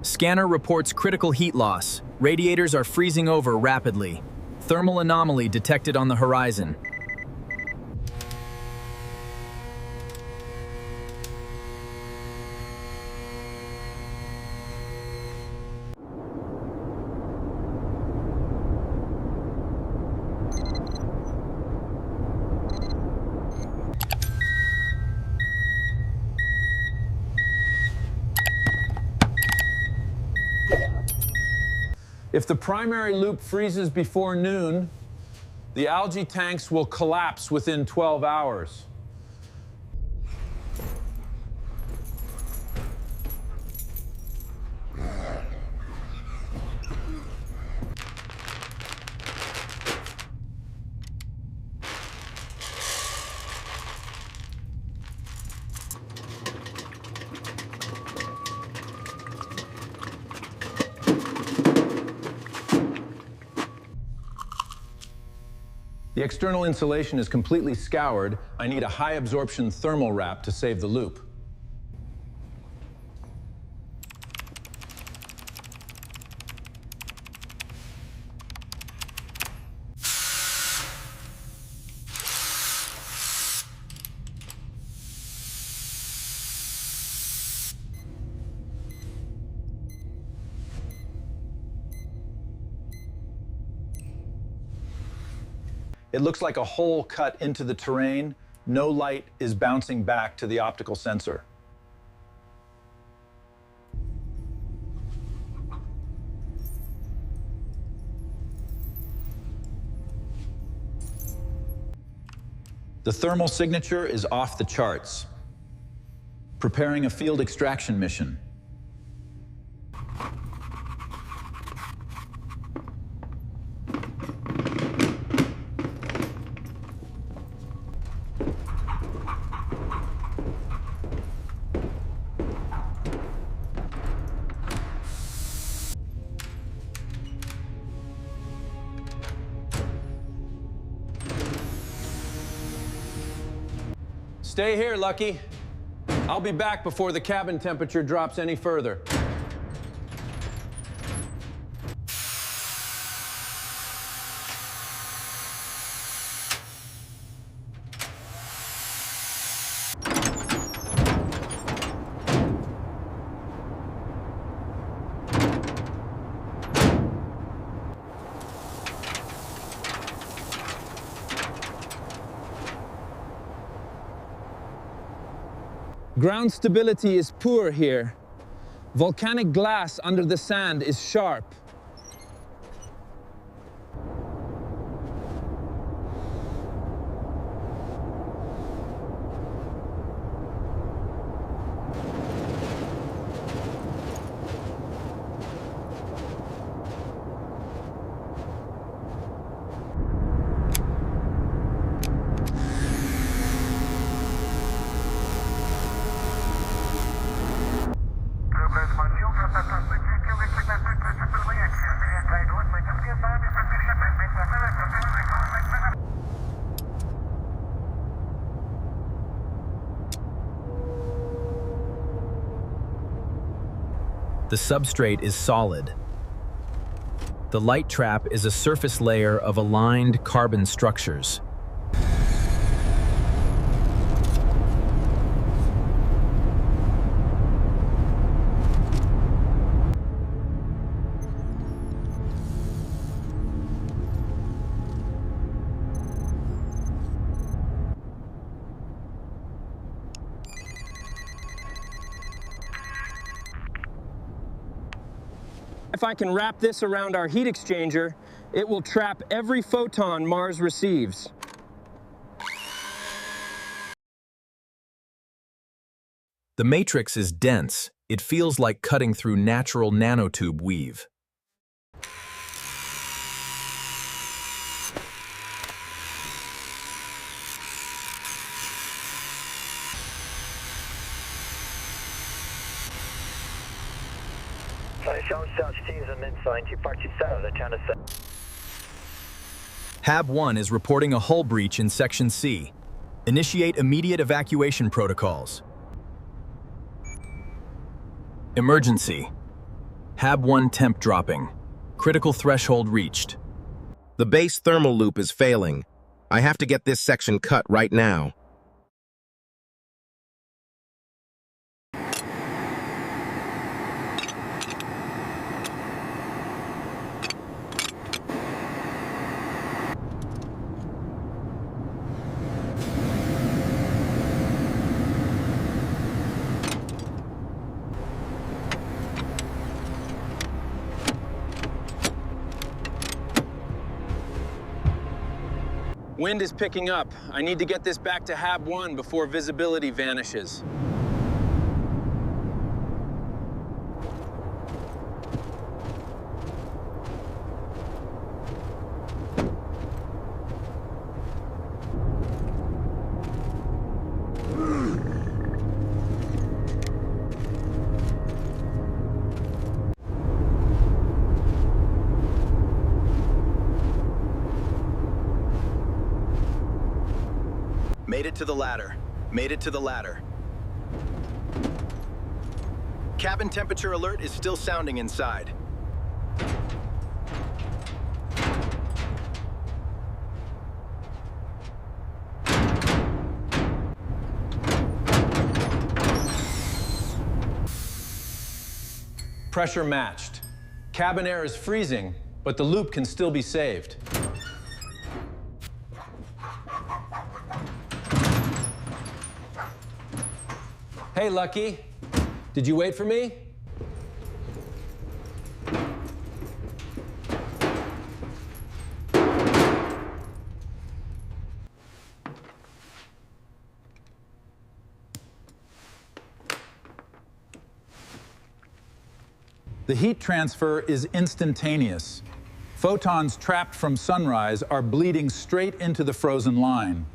Scanner reports critical heat loss. Radiators are freezing over rapidly. Thermal anomaly detected on the horizon. If the primary loop freezes before noon, the algae tanks will collapse within 12 hours. The external insulation is completely scoured. I need a high absorption thermal wrap to save the loop. It looks like a hole cut into the terrain. No light is bouncing back to the optical sensor. The thermal signature is off the charts. Preparing a field extraction mission. Stay here, Lucky. I'll be back before the cabin temperature drops any further. Ground stability is poor here. Volcanic glass under the sand is sharp. The substrate is solid. The light trap is a surface layer of aligned carbon structures. If I can wrap this around our heat exchanger, it will trap every photon Mars receives. The matrix is dense. It feels like cutting through natural nanotube weave. HAB 1 is reporting a hull breach in Section C. Initiate immediate evacuation protocols. Emergency. HAB1 temp dropping. Critical threshold reached. The base thermal loop is failing. I have to get this section cut right now. Wind is picking up. I need to get this back to HAB1 before visibility vanishes. Made it to the ladder. Made it to the ladder. Cabin temperature alert is still sounding inside. Pressure matched. Cabin air is freezing, but the loop can still be saved. Hey, Lucky. Did you wait for me? The heat transfer is instantaneous. Photons trapped from sunrise are bleeding straight into the frozen line.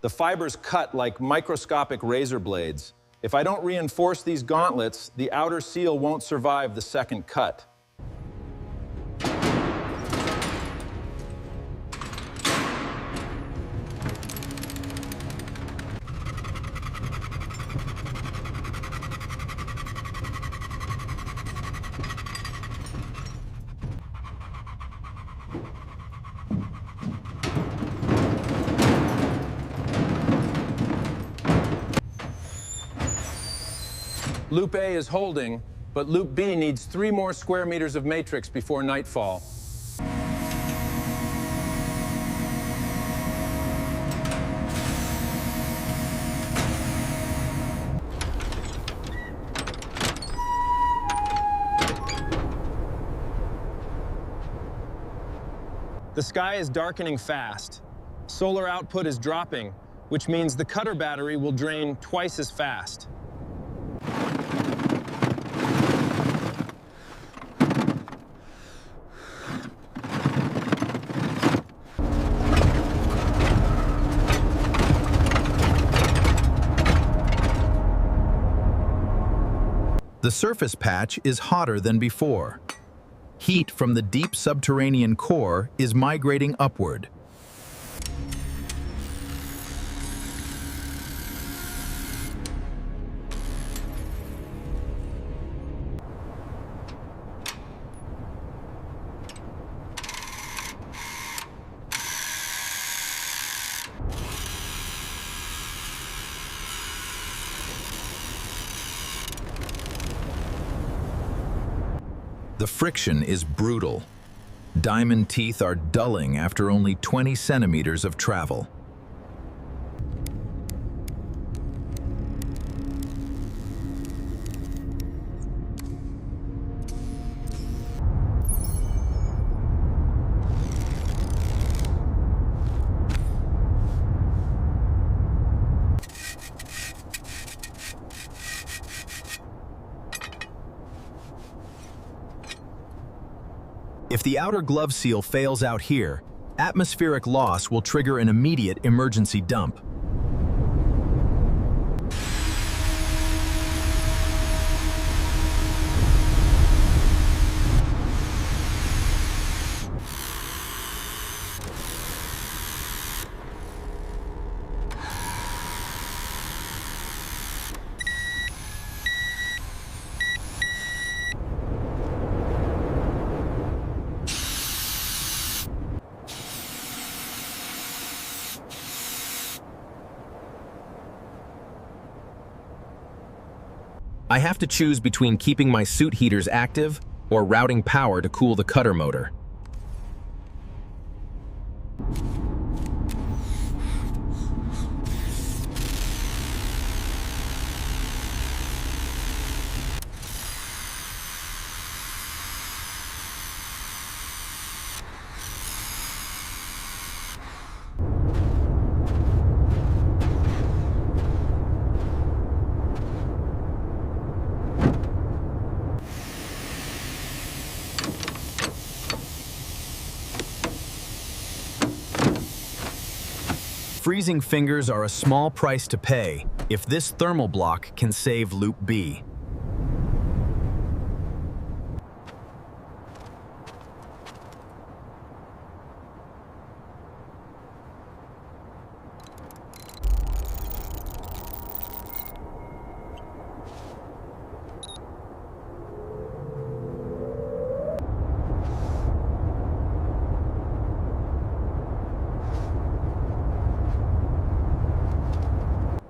The fibers cut like microscopic razor blades. If I don't reinforce these gauntlets, the outer seal won't survive the second cut. Loop A is holding, but Loop B needs 3 more square meters of matrix before nightfall. The sky is darkening fast. Solar output is dropping, which means the cutter battery will drain twice as fast. The surface patch is hotter than before. Heat from the deep subterranean core is migrating upward. The friction is brutal. Diamond teeth are dulling after only 20 centimeters of travel. If the outer glove seal fails out here, atmospheric loss will trigger an immediate emergency dump. I have to choose between keeping my suit heaters active or routing power to cool the cutter motor. Freezing fingers are a small price to pay if this thermal block can save Loop B.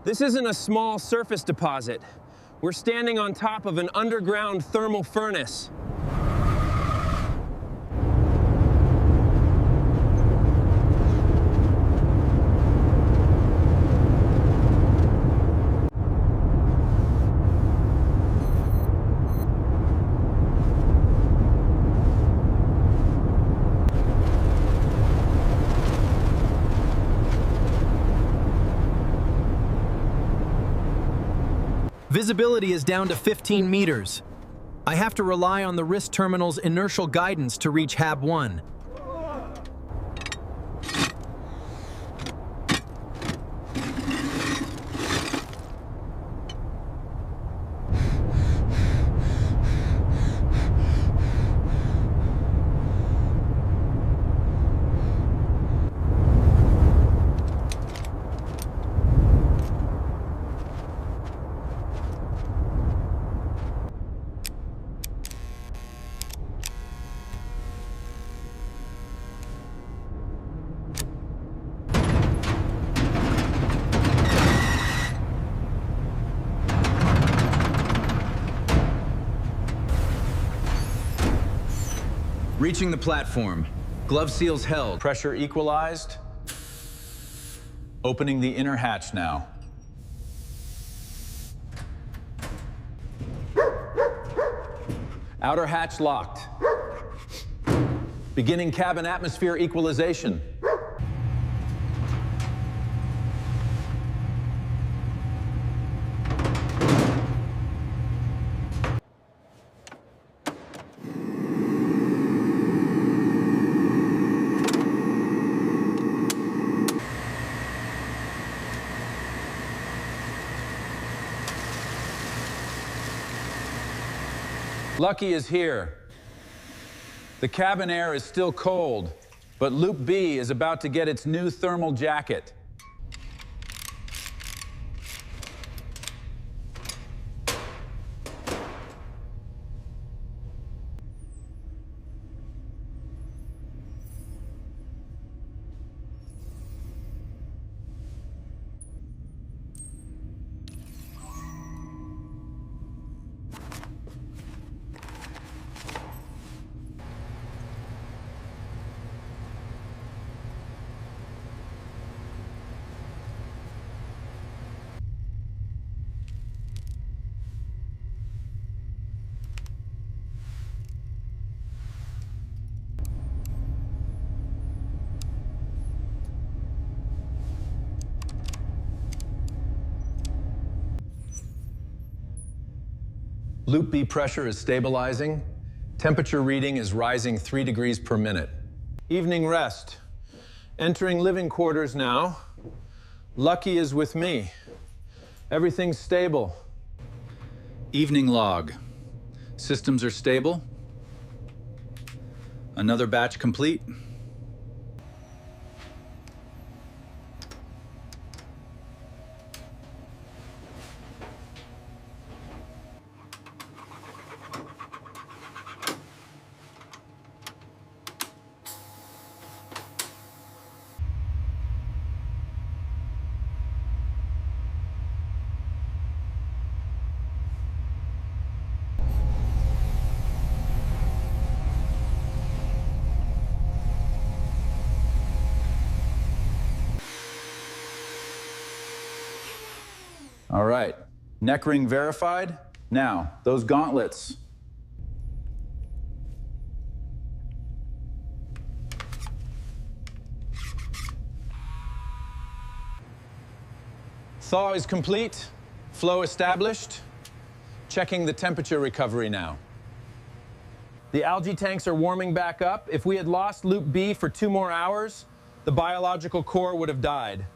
This isn't a small surface deposit. We're standing on top of an underground thermal furnace. Visibility is down to 15 meters. I have to rely on the wrist terminal's inertial guidance to reach Hab 1. Reaching the platform. Glove seals held. Pressure equalized. Opening the inner hatch now. Outer hatch locked. Beginning cabin atmosphere equalization. Lucky is here. The cabin air is still cold, but Loop B is about to get its new thermal jacket. Loop B pressure is stabilizing. Temperature reading is rising 3 degrees per minute. Evening rest. Entering living quarters now. Lucky is with me. Everything's stable. Evening log. Systems are stable. Another batch complete. All right, neck ring verified. Now, those gauntlets. Thaw is complete. Flow established. Checking the temperature recovery now. The algae tanks are warming back up. If we had lost loop B for 2 more hours, the biological core would have died.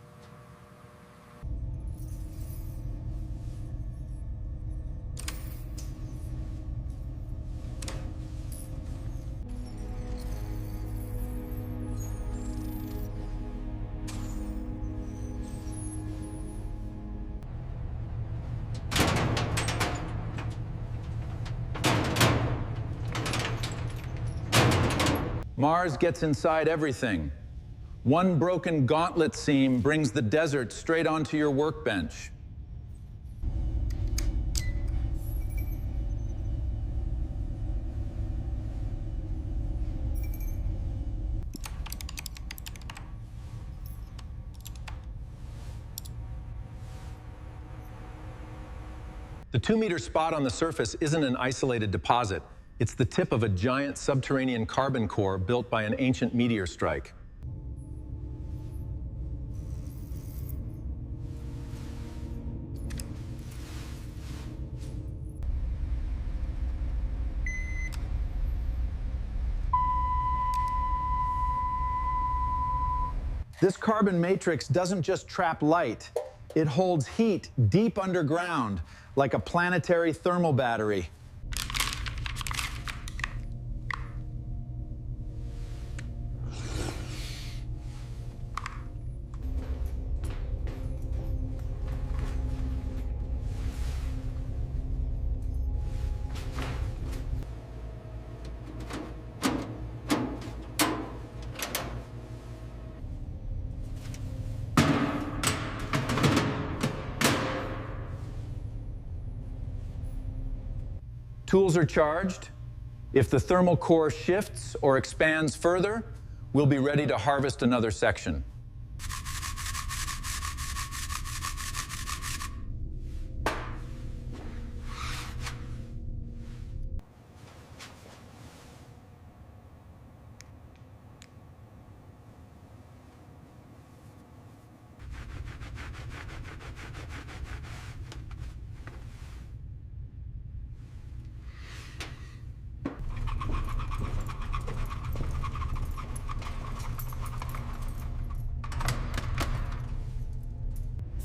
Mars gets inside everything. One broken gauntlet seam brings the desert straight onto your workbench. The 2-meter spot on the surface isn't an isolated deposit. It's the tip of a giant subterranean carbon core built by an ancient meteor strike. This carbon matrix doesn't just trap light, it holds heat deep underground, like a planetary thermal battery. Tools are charged. If the thermal core shifts or expands further, we'll be ready to harvest another section.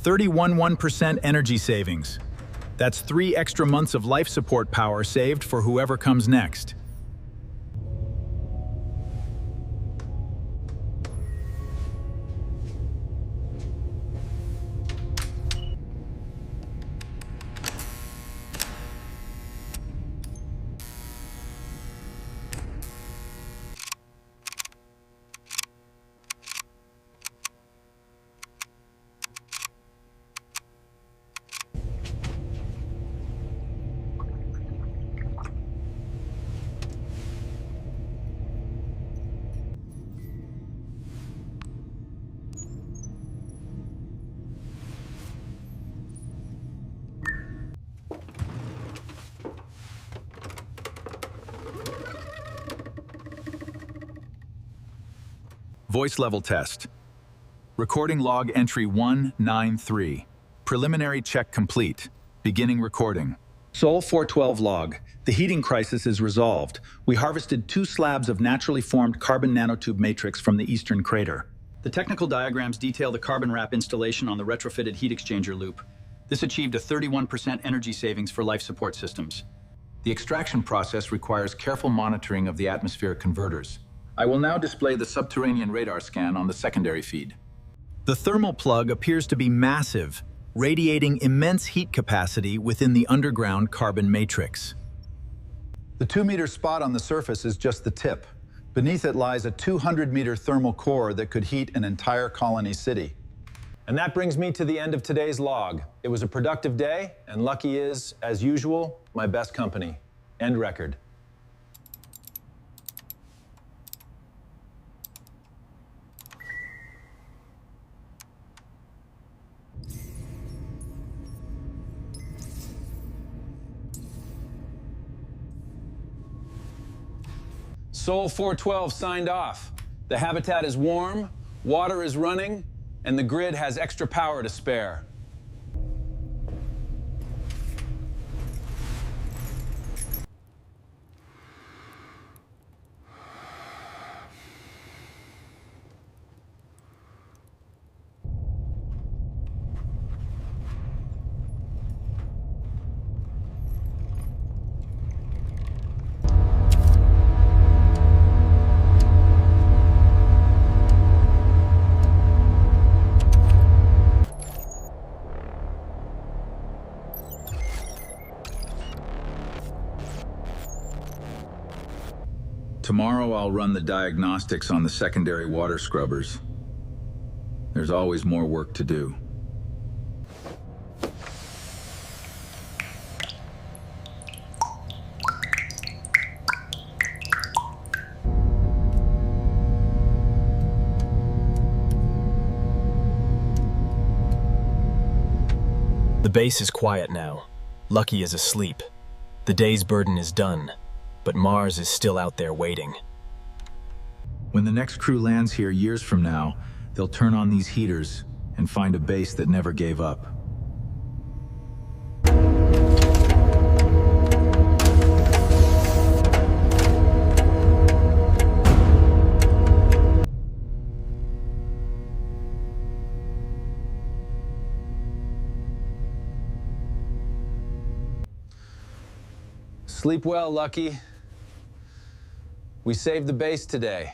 %31% energy savings. That's 3 extra months of life support power saved for whoever comes next. Voice level test. Recording log entry 193. Preliminary check complete. Beginning recording. Sol 412 log. The heating crisis is resolved. We harvested 2 slabs of naturally formed carbon nanotube matrix from the eastern crater. The technical diagrams detail the carbon wrap installation on the retrofitted heat exchanger loop. This achieved a 31% energy savings for life support systems. The extraction process requires careful monitoring of the atmospheric converters. I will now display the subterranean radar scan on the secondary feed. The thermal plug appears to be massive, radiating immense heat capacity within the underground carbon matrix. The 2-meter spot on the surface is just the tip. Beneath it lies a 200-meter thermal core that could heat an entire colony city. And that brings me to the end of today's log. It was a productive day, and Lucky is, as usual, my best company. End record. Sol 412 signed off. The habitat is warm, water is running, and the grid has extra power to spare. Tomorrow I'll run the diagnostics on the secondary water scrubbers. There's always more work to do. The base is quiet now. Lucky is asleep. The day's burden is done, but Mars is still out there waiting. When the next crew lands here years from now, they'll turn on these heaters and find a base that never gave up. Sleep well, Lucky. We saved the base today.